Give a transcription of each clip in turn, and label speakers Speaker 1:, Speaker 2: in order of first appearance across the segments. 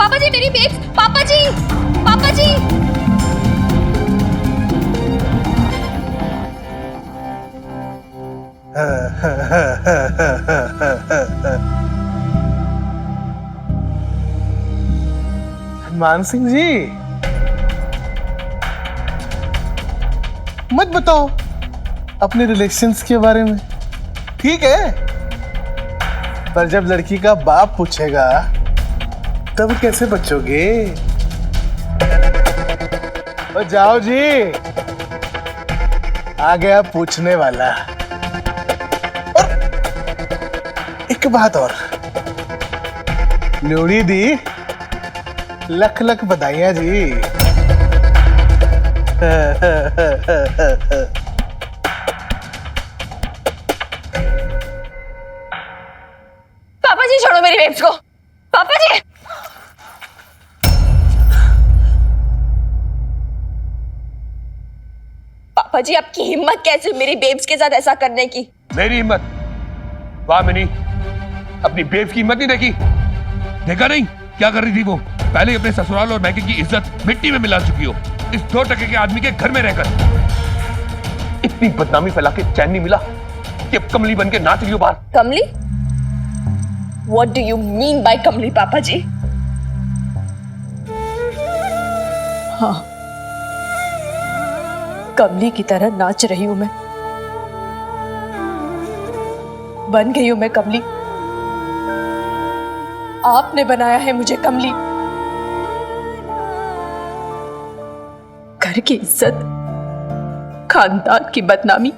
Speaker 1: पापा जी मेरी बेब्स, पापा जी, पापा जी।
Speaker 2: मान सिंह जी, मत बताओ अपने रिलेशंस के बारे में, ठीक है? पर जब लड़की का बाप पूछेगा तब कैसे बचोगे? ओ जाओ जी, आ गया पूछने वाला। और एक बात और, लोड़ी दी, लख लख बधाइयां जी।
Speaker 1: पापा जी छोड़ो मेरी बेब्स को, पापा जी। पापा जी आपकी हिम्मत कैसे मेरी बेब्स के साथ ऐसा करने की?
Speaker 3: मेरी हिम्मत? वाह मिनी, अपनी बेब्स की हिम्मत नहीं देखी? देखा नहीं क्या कर रही थी वो? पहले अपने ससुराल और मैके की इज्जत मिट्टी में मिला चुकी हो, इस 2 टके के आदमी के घर में रहकर। इतनी बदनामी फैला के चैन नहीं मिला कि अब कमली बन के नाच रही हो बाहर।
Speaker 1: कमली? What do you mean by कमली पापा जी?
Speaker 4: हाँ, कमली की तरह नाच रही हूं मैं, बन गई हूं मैं कमली। आपने बनाया है मुझे कमली। घर की इज्जत, खानदान की बदनामी,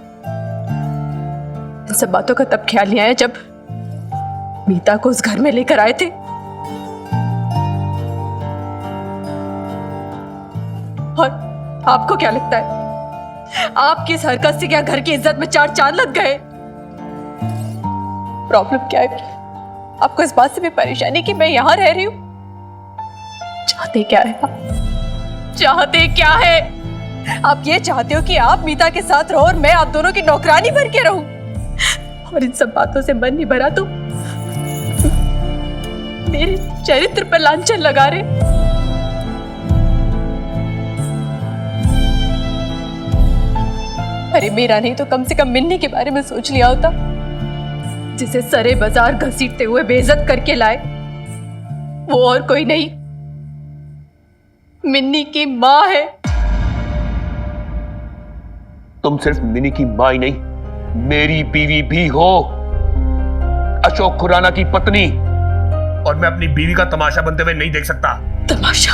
Speaker 4: इन सब बातों का तब ख्याल नहीं आया जब मीता को उस घर में लेकर आए थे। और आपको क्या लगता है, आपकी इस हरकत से क्या घर की इज्जत में 4 चांद लग गए? प्रॉब्लम क्या है आपको इस बात से भी परेशानी कि मैं यहां रह रही हूं? चाहते क्या है आप? चाहते क्या है? आप ये चाहते हो कि आप मीता के साथ रहो और मैं आप दोनों की नौकरानी बन के रहूं? और इन सब बातों से मन नहीं भरा तो मेरे चरित्र पर लांछन लगा रहे। अरे मेरा नहीं तो कम से कम मिन्नी के बारे में सोच लिया होता, जिसे सरे बाजार घसीटते हुए बेइज्जत करके लाए। वो और कोई नहीं, मिन्नी की माँ है।
Speaker 3: तुम सिर्फ मिनी की मां ही नहीं, मेरी बीवी भी हो, अशोक खुराना की पत्नी। और मैं अपनी बीवी का तमाशा बनते हुए नहीं देख सकता।
Speaker 4: तमाशा?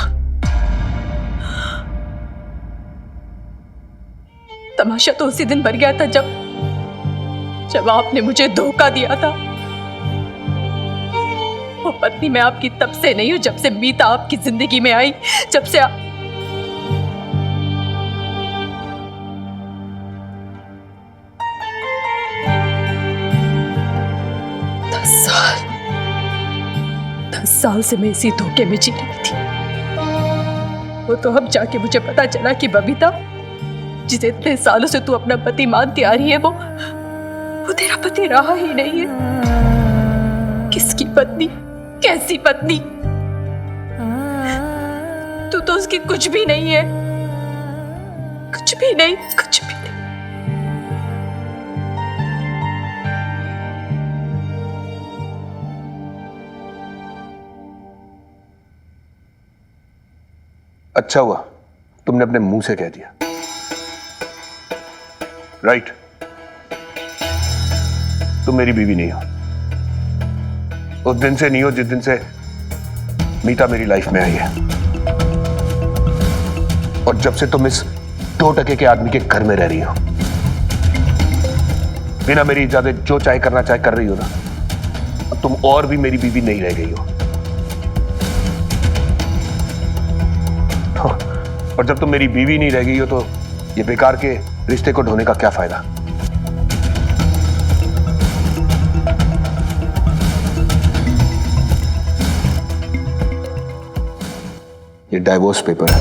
Speaker 4: तमाशा तो उसी दिन बन गया था जब आपने मुझे धोखा दिया था। वो पत्नी मैं आपकी तब से नहीं हूं जब से मीता आपकी जिंदगी में आई, जब से 10 साल से मैं इसी धोखे में जी रही थी। वो तो अब जाके मुझे पता चला कि बबीता, जिसे इतने सालों से तू अपना पति मानती आ रही है, वो तेरा पति रहा ही नहीं है। किसकी पत्नी? कैसी पत्नी? तू तो उसकी कुछ भी नहीं है, कुछ भी नहीं, कुछ भी नहीं।
Speaker 3: अच्छा हुआ तुमने अपने मुंह से कह दिया। राइट, तुम मेरी बीवी नहीं हो। उस दिन से नहीं हो जिस दिन से मीता मेरी लाइफ में आई है, और जब से तुम इस 2 टके के आदमी के घर में रह रही हो, बिना मेरी इजाजत जो चाहे करना चाहे कर रही हो ना, अब तुम और भी मेरी बीवी नहीं रह गई हो। और जब तुम मेरी बीवी नहीं रह गई हो तो ये बेकार के रिश्ते को ढोने का क्या फायदा? ये डाइवोर्स पेपर है।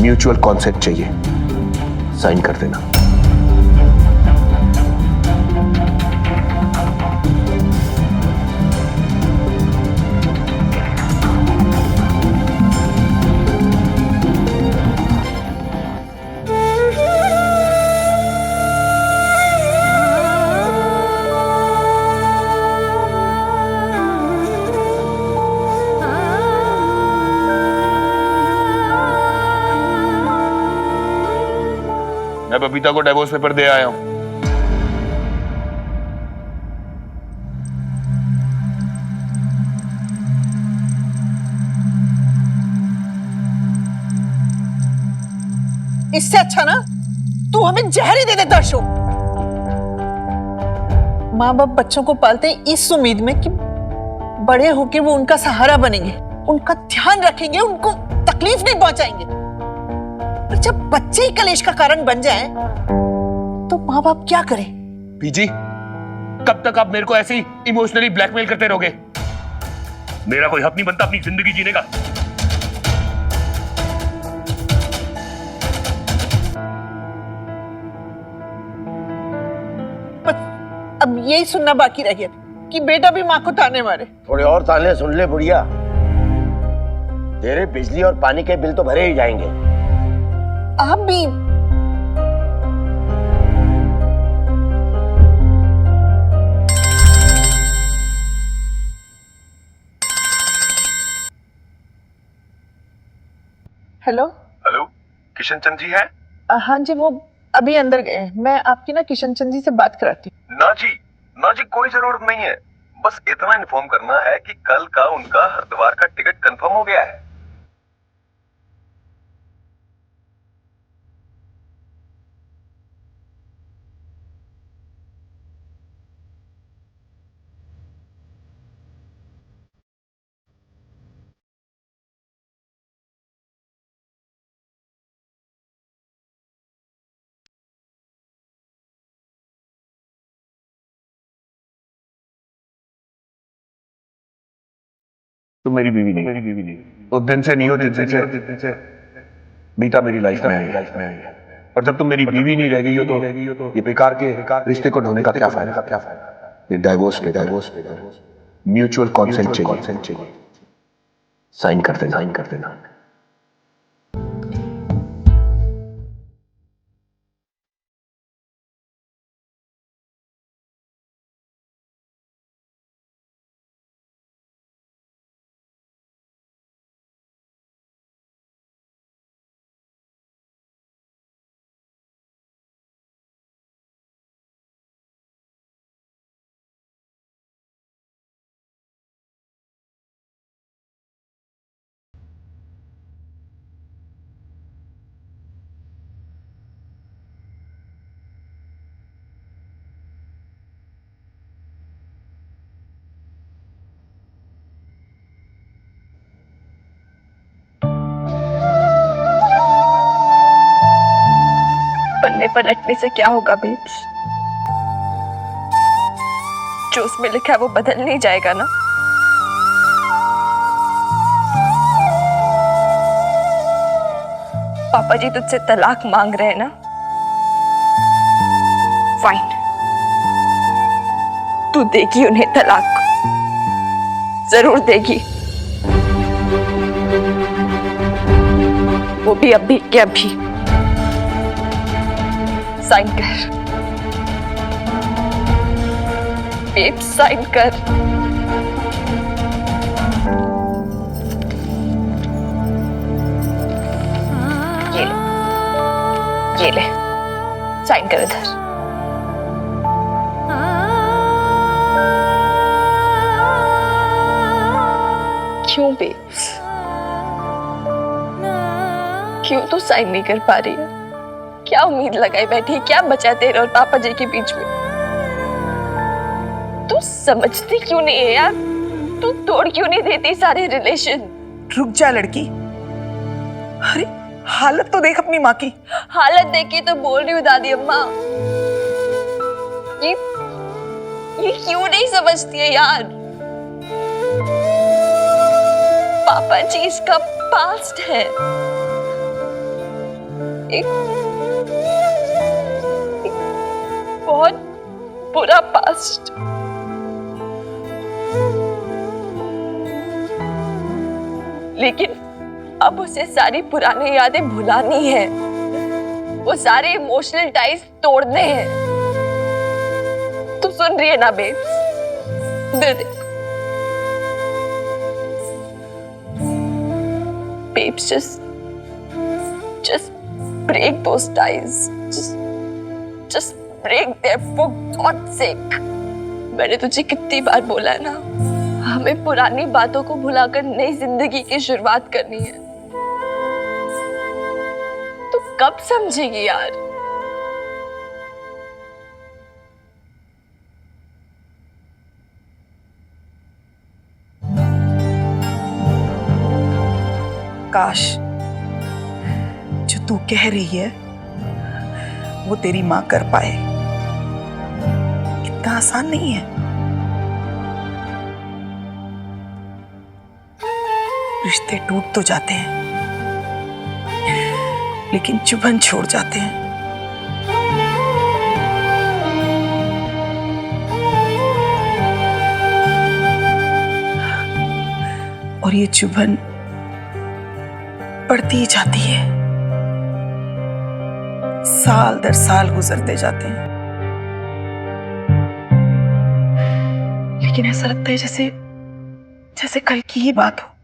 Speaker 3: म्यूचुअल कॉन्सेंट चाहिए, साइन कर देना। मैं बबीता को डिवोर्स पेपर दे आया हूं।
Speaker 5: इससे अच्छा ना तू हमें जहर ही दे दे दर्शो। माँ बाप बच्चों को पालते हैं इस उम्मीद में कि बड़े होकर वो उनका सहारा बनेंगे, उनका ध्यान रखेंगे, उनको तकलीफ नहीं पहुंचाएंगे। पर जब बच्चे ही कलेश का कारण बन जाएं, तो माँ बाप क्या करें?
Speaker 3: बीजी, कब तक आप मेरे को ऐसे ही इमोशनली ब्लैकमेल करते रहोगे? मेरा कोई हक नहीं बनता अपनी जिंदगी जीने का।
Speaker 5: अब यही सुनना बाकी रह गया कि बेटा भी माँ को ताने मारे।
Speaker 6: थोड़े और ताने सुन ले बुढ़िया, तेरे बिजली और पानी के बिल तो भरे ही जाएंगे।
Speaker 5: आप भी हेलो
Speaker 7: हेलो, किशन चंद जी हैं?
Speaker 5: हाँ जी, वो अभी अंदर गए हैं। मैं आपकी ना किशन चंद जी से बात कराती हूँ।
Speaker 7: ना जी कोई जरूरत नहीं है। बस इतना इन्फॉर्म करना है कि कल का उनका हरिद्वार का टिकट कंफर्म हो गया है।
Speaker 3: तुम मेरी बीवी नहीं। उस दिन से नहीं हो जिस दिन से बीता मेरी लाइफ में आई। और जब तुम मेरी बीवी नहीं रह गई हो तो ये बेकार के रिश्ते को ढोने का क्या फायदा? ये डाइवोर्स पे म्यूचुअल कॉन्सेंट चाहिए। साइन कर देना।
Speaker 1: बनने पलटने से क्या होगा बेब्स? जो उसमें लिखा है वो बदल नहीं जाएगा ना। पापा जी तुझसे तलाक मांग रहे हैं ना? फाइन, तू देगी उन्हें तलाक, जरूर देगी। वो भी अभी के अभी। साइन कर बेब, साइन कर। ये ले साइन कर इधर। क्यों बेब्स, क्यों तू साइन नहीं कर पा रही है? क्या उम्मीद लगाई बैठी है? क्या बचा तेरे और पापा जी के बीच में? तू समझती क्यों नहीं है यार? तू तोड़ क्यों नहीं देती सारे रिलेशन?
Speaker 5: रुक जा लड़की, अरे हालत तो देख अपनी माँ की।
Speaker 1: हालत देख के तो बोल रही हूँ दादी अम्मा। ये क्यों नहीं समझती है यार? पापा जी इसका पास्ट है, एक बहुत बुरा पास्ट। लेकिन अब उसे सारी पुरानी यादें भुलानी है, वो सारे इमोशनल टाइज तोड़ने हैं। तू सुन रही है ना बेब्स? इधर देख babes, just break those ties. Just Just break there for God's sake. मैंने तुझे कितनी बार बोला है ना, हमें पुरानी बातों को भुलाकर नई जिंदगी की शुरुआत करनी है। तू कब समझेगी यार?
Speaker 5: काश जो तू कह रही है वो तेरी मां कर पाए। इतना आसान नहीं है। रिश्ते टूट तो जाते हैं लेकिन चुभन छोड़ जाते हैं। और ये चुभन बढ़ती ही जाती है, साल दर साल गुजरते जाते हैं, लेकिन ऐसा लगता है जैसे जैसे कल की ही बात हो।